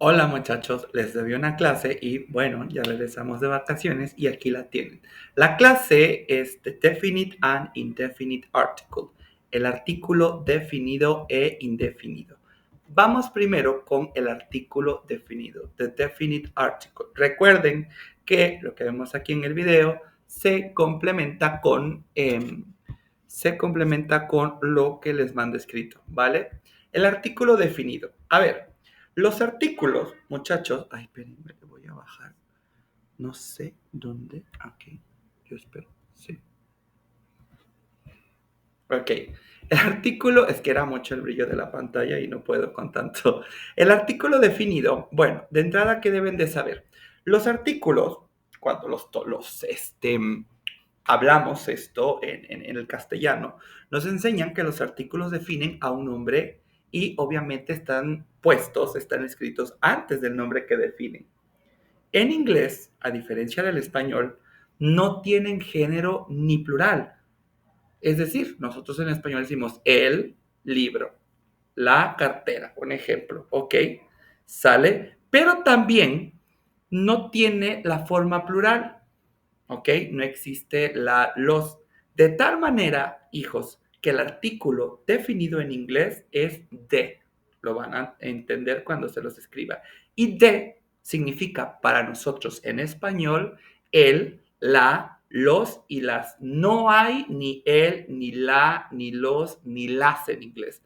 Hola muchachos, les debí una clase y bueno, ya regresamos de vacaciones y aquí la tienen. La clase es The Definite and Indefinite Article, el artículo definido e indefinido. Vamos primero con el artículo definido, The Definite Article. Recuerden que lo que vemos aquí en el video se complementa con lo que les mando escrito, ¿vale? El artículo definido. A ver, los artículos, muchachos, ay, espérenme, le voy a bajar. No sé dónde. Aquí, yo espero. Sí. Ok. El artículo, es que era mucho el brillo de la pantalla y no puedo con tanto. El artículo definido, bueno, de entrada, ¿qué deben de saber? Los artículos, cuando hablamos esto en el castellano, nos enseñan que los artículos definen a un nombre y obviamente están escritos antes del nombre que definen. En inglés, a diferencia del español, no tienen género ni plural. Es decir, nosotros en español decimos el libro, la cartera, un ejemplo, ¿ok? ¿Sale? Pero también no tiene la forma plural, ¿ok? No existe los. De tal manera, hijos, que el artículo definido en inglés es de. Lo van a entender cuando se los escriba. Y de significa para nosotros en español el, la, los y las. No hay ni el, ni la, ni los, ni las en inglés.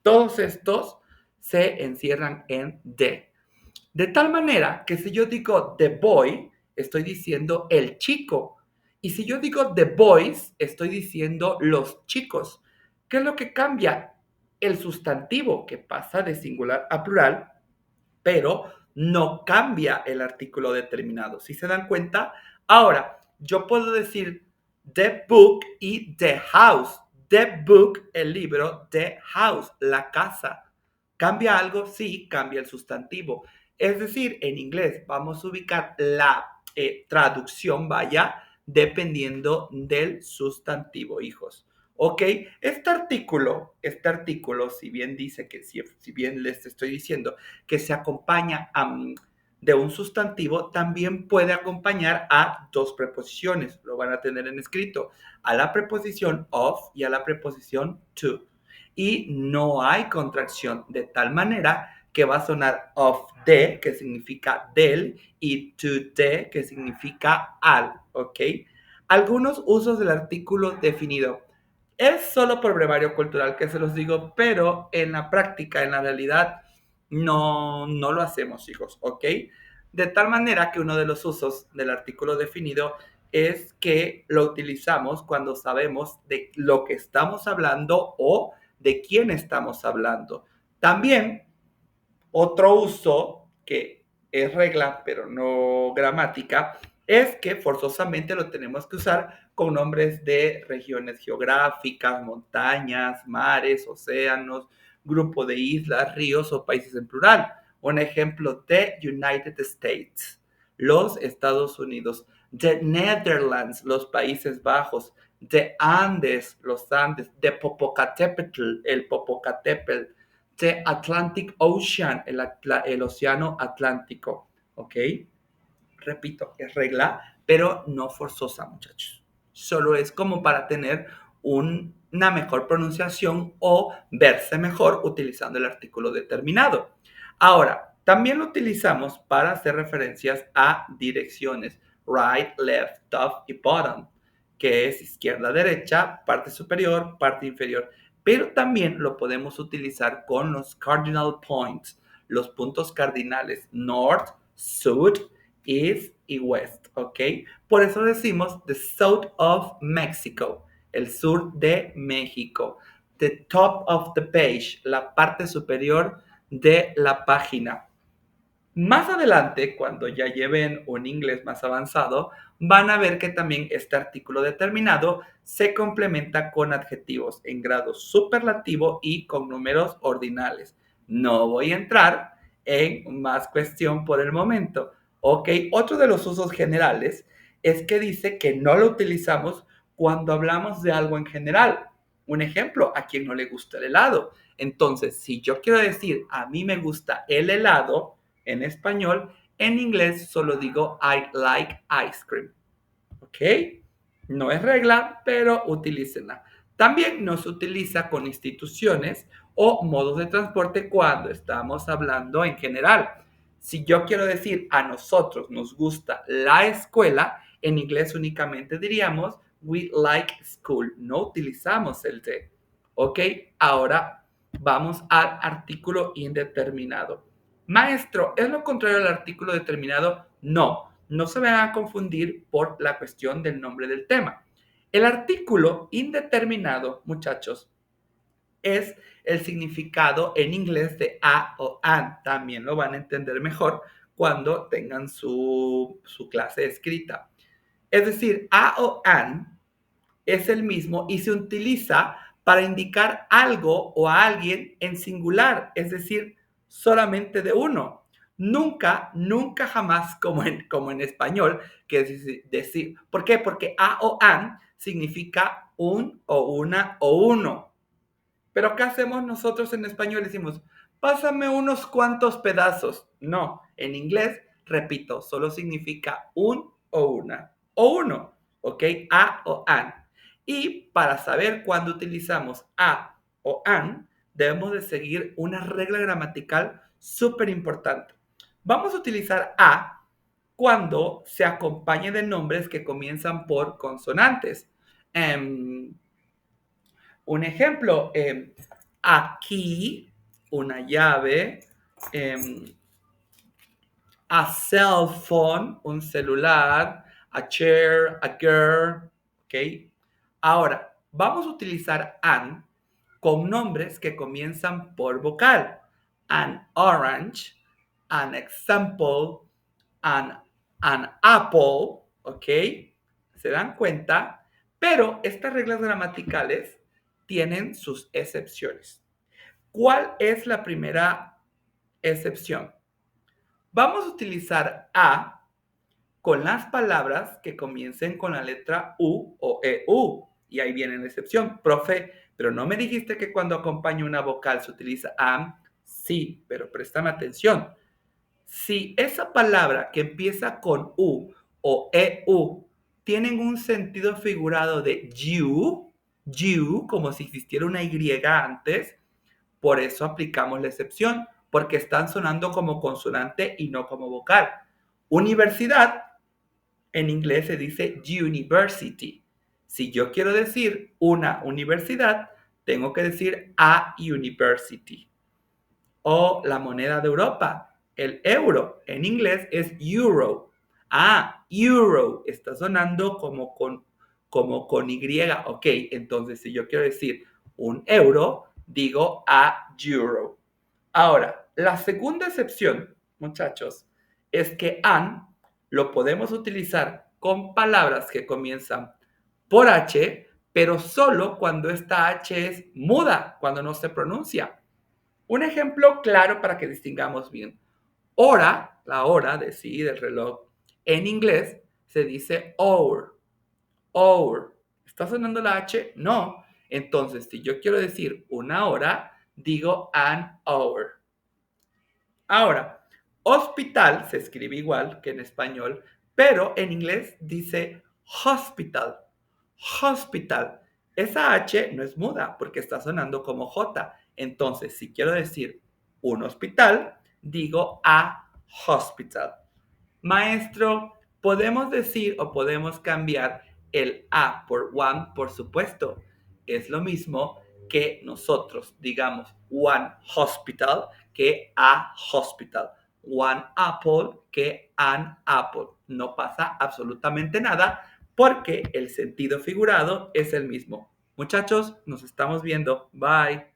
Todos estos se encierran en de. De tal manera que si yo digo the boy, estoy diciendo el chico. Y si yo digo the boys, estoy diciendo los chicos. ¿Qué es lo que cambia? El sustantivo, que pasa de singular a plural, pero no cambia el artículo determinado. ¿Sí se dan cuenta? Ahora, yo puedo decir the book y the house. The book, el libro, the house, la casa. ¿Cambia algo? Sí, cambia el sustantivo. Es decir, en inglés vamos a ubicar la traducción, vaya, dependiendo del sustantivo, hijos. ¿Ok? Este artículo, si bien dice que, si bien les estoy diciendo que se acompaña de un sustantivo, también puede acompañar a dos preposiciones. Lo van a tener en escrito. A la preposición of y a la preposición to. Y no hay contracción de tal manera que va a sonar of the, que significa del, y to the, que significa al, ¿ok? Algunos usos del artículo definido. Es solo por brevario cultural que se los digo, pero en la práctica, en la realidad, no lo hacemos, hijos, ¿ok? De tal manera que uno de los usos del artículo definido es que lo utilizamos cuando sabemos de lo que estamos hablando o de quién estamos hablando. También otro uso que es regla, pero no gramática, es que forzosamente lo tenemos que usar con nombres de regiones geográficas, montañas, mares, océanos, grupo de islas, ríos o países en plural. Un ejemplo, the United States, los Estados Unidos, the Netherlands, los Países Bajos, the Andes, los Andes, the Popocatépetl, el Popocatépetl, the Atlantic Ocean, el océano Atlántico, ¿ok? Repito, es regla, pero no forzosa, muchachos. Solo es como para tener una mejor pronunciación o verse mejor utilizando el artículo determinado. Ahora, también lo utilizamos para hacer referencias a direcciones, right, left, top y bottom, que es izquierda, derecha, parte superior, parte inferior. Pero también lo podemos utilizar con los cardinal points, los puntos cardinales, north, south, east y west, ¿ok? Por eso decimos the south of Mexico, el sur de México. The top of the page, la parte superior de la página. Más adelante, cuando ya lleven un inglés más avanzado, van a ver que también este artículo determinado se complementa con adjetivos en grado superlativo y con números ordinales. No voy a entrar en más cuestión por el momento. Ok, otro de los usos generales es que dice que no lo utilizamos cuando hablamos de algo en general. Un ejemplo, a quien no le gusta el helado. Entonces, si yo quiero decir, a mí me gusta el helado, en español. En inglés solo digo I like ice cream. ¿Ok? No es regla, pero utilícenla. También no se utiliza con instituciones o modos de transporte cuando estamos hablando en general. Si yo quiero decir a nosotros nos gusta la escuela, en inglés únicamente diríamos we like school. No utilizamos el de. ¿Ok? Ahora vamos al artículo indeterminado. Maestro, ¿es lo contrario al artículo determinado? No. No se van a confundir por la cuestión del nombre del tema. El artículo indeterminado, muchachos, es el significado en inglés de a o an. También lo van a entender mejor cuando tengan su clase escrita. Es decir, a o an es el mismo y se utiliza para indicar algo o a alguien en singular, es decir, solamente de uno. Nunca, nunca jamás como en español, que es decir, ¿por qué? Porque a o an significa un o una o uno. Pero ¿qué hacemos nosotros en español? Decimos, pásame unos cuantos pedazos. No, en inglés, repito, solo significa un o una o uno, ¿ok? A o an. Y para saber cuándo utilizamos a o an, debemos de seguir una regla gramatical súper importante. Vamos a utilizar a cuando se acompañe de nombres que comienzan por consonantes. Un ejemplo, aquí, una llave, a cell phone, un celular, a chair, a girl, ¿ok? Ahora, vamos a utilizar an con nombres que comienzan por vocal. An orange, an example, an apple, ¿ok? ¿Se dan cuenta? Pero estas reglas gramaticales tienen sus excepciones. ¿Cuál es la primera excepción? Vamos a utilizar a con las palabras que comiencen con la letra U o EU. Y ahí viene la excepción. Profe, pero no me dijiste que cuando acompaña una vocal se utiliza am. Sí, pero préstame atención. Si esa palabra que empieza con U o EU tienen un sentido figurado de you, como si existiera una Y antes, por eso aplicamos la excepción, porque están sonando como consonante y no como vocal. Universidad, en inglés se dice university. Si yo quiero decir una universidad, tengo que decir a university. O la moneda de Europa, el euro, en inglés es euro. Ah, euro, está sonando como con Y. Ok, entonces si yo quiero decir un euro, digo a euro. Ahora, la segunda excepción, muchachos, es que an lo podemos utilizar con palabras que comienzan por H, pero solo cuando esta H es muda, cuando no se pronuncia. Un ejemplo claro para que distingamos bien. Hora, la hora de sí, del reloj, en inglés se dice hour. Hour. ¿Está sonando la H? No. Entonces, si yo quiero decir una hora, digo an hour. Ahora, hospital se escribe igual que en español, pero en inglés dice hospital. Hospital. Esa H no es muda porque está sonando como J. Entonces, si quiero decir un hospital, digo a hospital. Maestro, ¿podemos decir o podemos cambiar el a por one? Por supuesto. Es lo mismo que nosotros digamos one hospital que a hospital. One apple que an apple. No pasa absolutamente nada porque el sentido figurado es el mismo. Muchachos, nos estamos viendo. Bye.